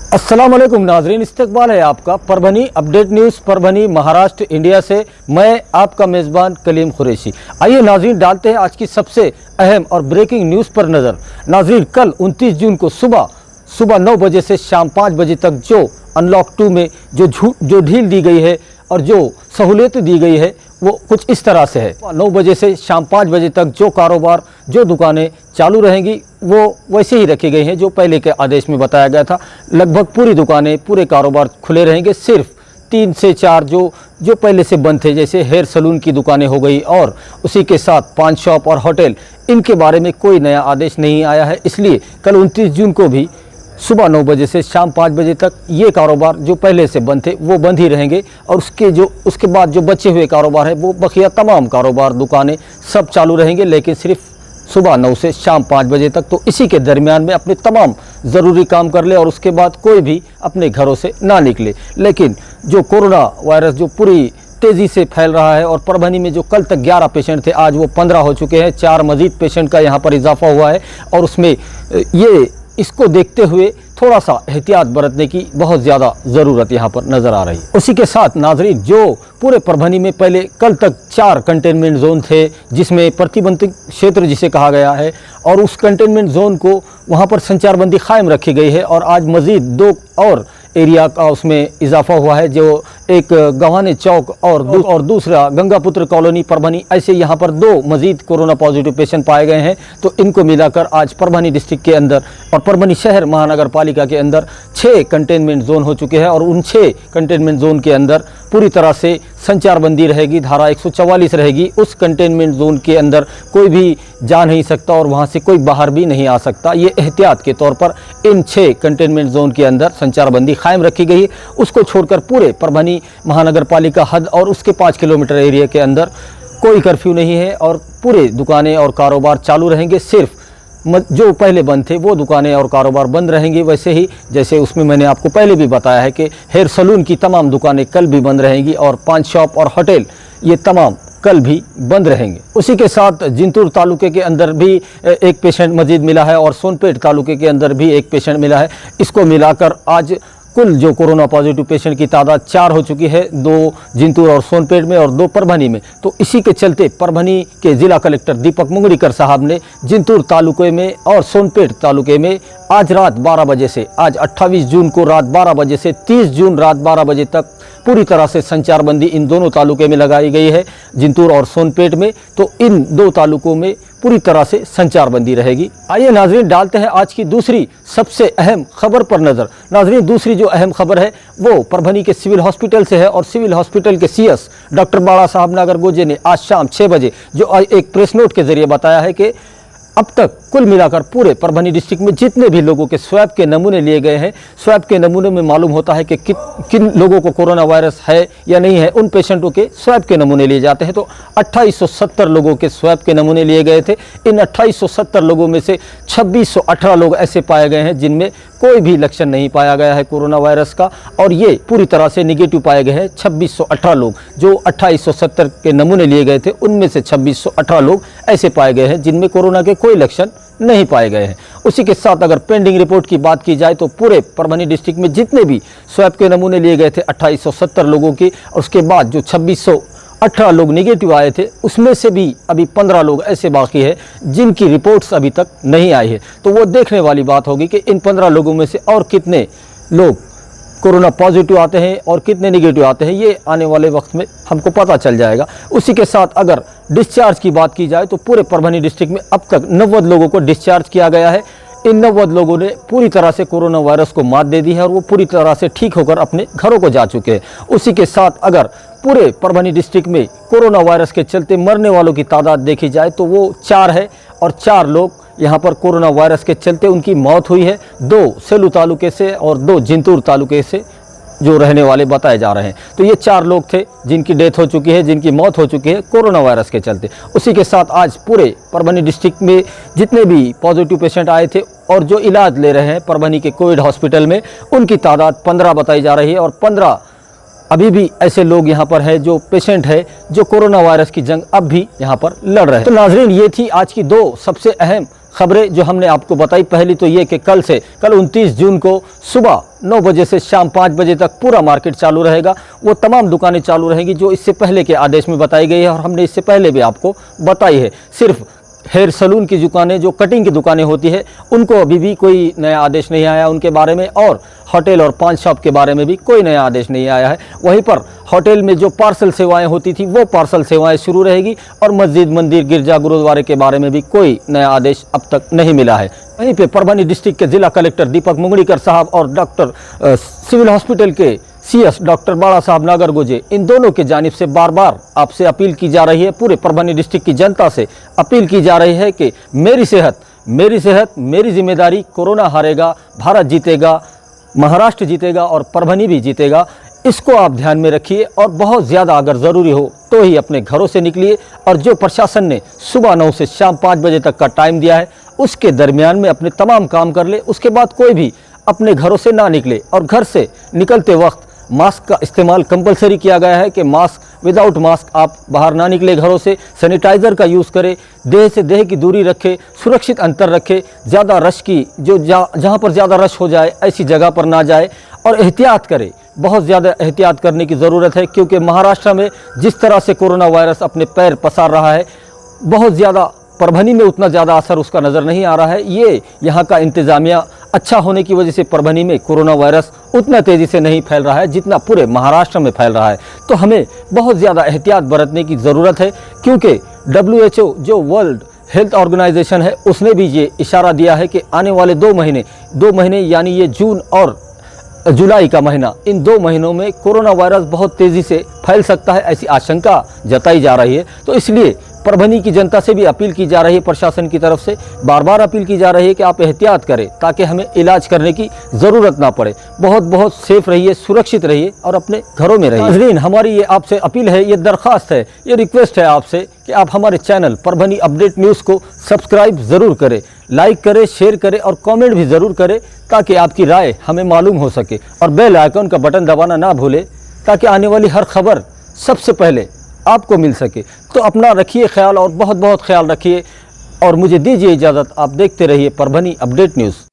अस्सलाम वालेकुम नाजरीन, इस्तकबाल है आपका Parbhani update news Parbhani Maharashtra India से। मैं आपका मेज़बान कलीम कुरैशी। आइए नाजरीन, डालते हैं आज की सबसे अहम और ब्रेकिंग न्यूज़ पर नज़र। नाजरीन, कल 29 जून को सुबह 9 बजे से शाम 5 बजे तक जो अनलॉक 2 में जो ढील दी गई है और जो सहूलियत दी गई है वो कुछ इस तरह से है। 9 बजे से शाम 5 बजे तक जो कारोबार, जो दुकानें चालू रहेंगी वो वैसे ही रखी गई हैं जो पहले के आदेश में बताया गया था। लगभग पूरी दुकानें, पूरे कारोबार खुले रहेंगे। सिर्फ 3 से 4 जो पहले से बंद थे, जैसे हेयर सलून की दुकानें हो गई और उसी के साथ पान शॉप और होटल, इनके बारे में कोई नया आदेश नहीं आया है। इसलिए कल 29 जून को भी सुबह 9 बजे से शाम 5 बजे तक ये कारोबार जो पहले से बंद थे वो बंद ही रहेंगे और उसके बाद जो बचे हुए कारोबार है वो बकिया तमाम कारोबार, दुकानें सब चालू रहेंगे, लेकिन सिर्फ सुबह 9 से शाम 5 बजे तक। तो इसी के दरमियान में अपने तमाम ज़रूरी काम कर ले और उसके बाद कोई भी अपने घरों से ना निकले। लेकिन जो कोरोना वायरस जो पूरी तेज़ी से फैल रहा है और परभनी में जो कल तक 11 पेशेंट थे, आज वो 15 हो चुके हैं। 4 मजीद पेशेंट का यहाँ पर इजाफा हुआ है और उसमें इसको देखते हुए थोड़ा सा एहतियात बरतने की बहुत ज़्यादा ज़रूरत यहाँ पर नज़र आ रही है। उसी के साथ नाजरीन, जो पूरे परभनी में पहले कल तक 4 कंटेनमेंट जोन थे, जिसमें प्रतिबंधित क्षेत्र जिसे कहा गया है, और उस कंटेनमेंट जोन को वहाँ पर संचारबंदी कायम रखी गई है और आज मज़ीद 2 और एरिया का उसमें इजाफा हुआ है, जो एक गवाने चौक और दूसरा गंगापुत्र कॉलोनी परभनी। ऐसे यहाँ पर 2 मजीद कोरोना पॉजिटिव पेशेंट पाए गए हैं। तो इनको मिलाकर आज परभनी डिस्ट्रिक्ट के अंदर और परभनी शहर महानगर पालिका के अंदर 6 कंटेनमेंट जोन हो चुके हैं और उन 6 कंटेनमेंट जोन के अंदर पूरी तरह से संचारबंदी रहेगी, धारा 144 रहेगी। उस कंटेनमेंट जोन के अंदर कोई भी जा नहीं सकता और वहाँ से कोई बाहर भी नहीं आ सकता। ये एहतियात के तौर पर इन 6 कंटेनमेंट जोन के अंदर संचारबंदी कायम रखी गई है। उसको छोड़कर पूरे परभनी महानगर पालिका हद और उसके 5 किलोमीटर एरिया के अंदर कोई कर्फ्यू नहीं है और पूरे दुकानें और कारोबार चालू रहेंगे। सिर्फ जो पहले बंद थे वो दुकानें और कारोबार बंद रहेंगी, वैसे ही जैसे उसमें मैंने आपको पहले भी बताया है कि हेयर सलून की तमाम दुकानें कल भी बंद रहेंगी और पान शॉप और होटल ये तमाम कल भी बंद रहेंगे। उसी के साथ जिंतूर तालुके के अंदर भी एक पेशेंट मजीद मिला है और सोनपेट तालुके के अंदर भी एक पेशेंट मिला है। इसको मिलाकर आज कुल जो कोरोना पॉजिटिव पेशेंट की तादाद 4 हो चुकी है, 2 जिंतूर और सोनपेट में और 2 परभनी में। तो इसी के चलते परभनी के जिला कलेक्टर दीपक मुंगरीकर साहब ने जिंतूर तालुके में और सोनपेट तालुके में आज रात 12 बजे से, आज 28 जून को रात 12 बजे से 30 जून रात 12 बजे तक पूरी तरह से संचारबंदी इन दोनों तालुके में लगाई गई है, जिंतूर और सोनपेट में। तो इन 2 तालुकों में पूरी तरह से संचारबंदी रहेगी। आइए नाजरीन, डालते हैं आज की दूसरी सबसे अहम खबर पर नज़र। नाजरीन, दूसरी जो अहम खबर है वो परभनी के सिविल हॉस्पिटल से है और सिविल हॉस्पिटल के CS डॉक्टर बाड़ा साहब नागर गोजे ने आज शाम 6 बजे जो एक प्रेस नोट के जरिए बताया है कि अब तक कुल मिलाकर पूरे परभनी डिस्ट्रिक्ट में जितने भी लोगों के स्वैब के नमूने लिए गए हैं, स्वैब के नमूने में मालूम होता है कि किन लोगों को कोरोना वायरस है या नहीं है। उन पेशेंटों के स्वैब के नमूने लिए जाते हैं। तो 2870 लोगों के स्वैब के नमूने लिए गए थे। इन 2870 लोगों में से 2618 लोग ऐसे पाए गए हैं जिनमें कोई भी लक्षण नहीं पाया गया है कोरोना वायरस का और ये पूरी तरह से निगेटिव पाए गए हैं 2618 लोग। जो 2870 के नमूने लिए गए थे उनमें से 2618 लोग ऐसे पाए गए हैं जिनमें कोरोना के कोई लक्षण नहीं पाए गए हैं। उसी के साथ अगर पेंडिंग रिपोर्ट की बात की जाए तो पूरे परभनी डिस्ट्रिक्ट में जितने भी स्वैब के नमूने लिए गए थे 2870 लोगों की, और उसके बाद जो 2618 लोग निगेटिव आए थे उसमें से भी अभी 15 लोग ऐसे बाकी है जिनकी रिपोर्ट्स अभी तक नहीं आई है। तो वो देखने वाली बात होगी कि इन 15 लोगों में से और कितने लोग कोरोना पॉजिटिव आते हैं और कितने निगेटिव आते हैं, ये आने वाले वक्त में हमको पता चल जाएगा। उसी के साथ अगर डिस्चार्ज की बात की जाए तो पूरे परभनी डिस्ट्रिक्ट में अब तक 90 लोगों को डिस्चार्ज किया गया है। इन 90 लोगों ने पूरी तरह से कोरोना वायरस को मात दे दी है और वो पूरी तरह से ठीक होकर अपने घरों को जा चुके हैं। उसी के साथ अगर पूरे परभनी डिस्ट्रिक्ट में कोरोना वायरस के चलते मरने वालों की तादाद देखी जाए तो वो 4 है और 4 लोग यहाँ पर कोरोना वायरस के चलते उनकी मौत हुई है। 2 सेलू तालुके से और 2 जिंतूर तालुके से जो रहने वाले बताए जा रहे हैं। तो ये 4 लोग थे जिनकी डेथ हो चुकी है, जिनकी मौत हो चुकी है कोरोना वायरस के चलते। उसी के साथ आज पूरे परभनी डिस्ट्रिक्ट में जितने भी पॉजिटिव पेशेंट आए थे और जो इलाज ले रहे हैं परभनी के कोविड हॉस्पिटल में, उनकी तादाद 15 बताई जा रही है और 15 अभी भी ऐसे लोग यहाँ पर है जो पेशेंट है जो कोरोना वायरस की जंग अब भी यहाँ पर लड़ रहे हैं। तो नाजरीन, ये थी आज की 2 सबसे अहम खबरें जो हमने आपको बताई, पहली तो ये कि कल 29 जून को सुबह 9 बजे से शाम 5 बजे तक पूरा मार्केट चालू रहेगा। वो तमाम दुकानें चालू रहेंगी जो इससे पहले के आदेश में बताई गई है और हमने इससे पहले भी आपको बताई है। सिर्फ हेयर सलून की दुकानें, जो कटिंग की दुकानें होती है, उनको अभी भी कोई नया आदेश नहीं आया उनके बारे में, और होटल और पान शॉप के बारे में भी कोई नया आदेश नहीं आया है। वहीं पर होटल में जो पार्सल सेवाएं होती थी वो पार्सल सेवाएं शुरू रहेगी, और मस्जिद, मंदिर, गिरजा, गुरुद्वारे के बारे में भी कोई नया आदेश अब तक नहीं मिला है। वहीं पे परभनी डिस्ट्रिक्ट के जिला कलेक्टर दीपक मुंगड़ीकर साहब और डॉक्टर सिविल हॉस्पिटल के CS डॉक्टर बाड़ा साहब नागर गोजे, इन दोनों की जानिब से बार बार आपसे अपील की जा रही है, पूरे परभनी डिस्ट्रिक्ट की जनता से अपील की जा रही है कि मेरी सेहत मेरी जिम्मेदारी, कोरोना हारेगा, भारत जीतेगा, महाराष्ट्र जीतेगा और परभनी भी जीतेगा। इसको आप ध्यान में रखिए और बहुत ज़्यादा अगर ज़रूरी हो तो ही अपने घरों से निकलिए, और जो प्रशासन ने सुबह 9 से शाम 5 बजे तक का टाइम दिया है उसके दरमियान में अपने तमाम काम कर ले। उसके बाद कोई भी अपने घरों से ना निकले, और घर से निकलते वक्त मास्क का इस्तेमाल कंपलसरी किया गया है कि मास्क, विदाउट मास्क आप बाहर ना निकले घरों से। सैनिटाइज़र का यूज़ करें, देह से देह की दूरी रखें, सुरक्षित अंतर रखें, ज़्यादा रश की जहाँ पर ज़्यादा रश हो जाए ऐसी जगह पर ना जाए, और एहतियात करें। बहुत ज़्यादा एहतियात करने की ज़रूरत है, क्योंकि महाराष्ट्र में जिस तरह से कोरोना वायरस अपने पैर पसार रहा है, बहुत ज़्यादा परभनी में उतना ज़्यादा असर उसका नज़र नहीं आ रहा है। ये यहाँ का इंतज़ामिया अच्छा होने की वजह से परभनी में कोरोना वायरस उतना तेज़ी से नहीं फैल रहा है जितना पूरे महाराष्ट्र में फैल रहा है। तो हमें बहुत ज़्यादा एहतियात बरतने की ज़रूरत है, क्योंकि WHO जो वर्ल्ड हेल्थ ऑर्गेनाइजेशन है उसने भी ये इशारा दिया है कि आने वाले 2 महीने यानी ये जून और जुलाई का महीना, इन 2 महीनों में कोरोना वायरस बहुत तेज़ी से फैल सकता है, ऐसी आशंका जताई जा रही है। तो इसलिए परभनी की जनता से भी अपील की जा रही है, प्रशासन की तरफ से बार बार अपील की जा रही है कि आप एहतियात करें ताकि हमें इलाज करने की ज़रूरत ना पड़े। बहुत सेफ रहिए, सुरक्षित रहिए और अपने घरों में रहिए। नाज़रीन, हमारी ये आपसे अपील है, ये दरख्वास्त है, ये रिक्वेस्ट है आपसे कि आप हमारे चैनल परभनी अपडेट न्यूज़ को सब्सक्राइब ज़रूर करें, लाइक करें, शेयर करें और कमेंट भी ज़रूर करें, ताकि आपकी राय हमें मालूम हो सके। और बेल आइकन का बटन दबाना ना भूलें, ताकि आने वाली हर खबर सबसे पहले आपको मिल सके। तो अपना रखिए ख्याल और बहुत ख्याल रखिए, और मुझे दीजिए इजाज़त। आप देखते रहिए परभनी अपडेट न्यूज़।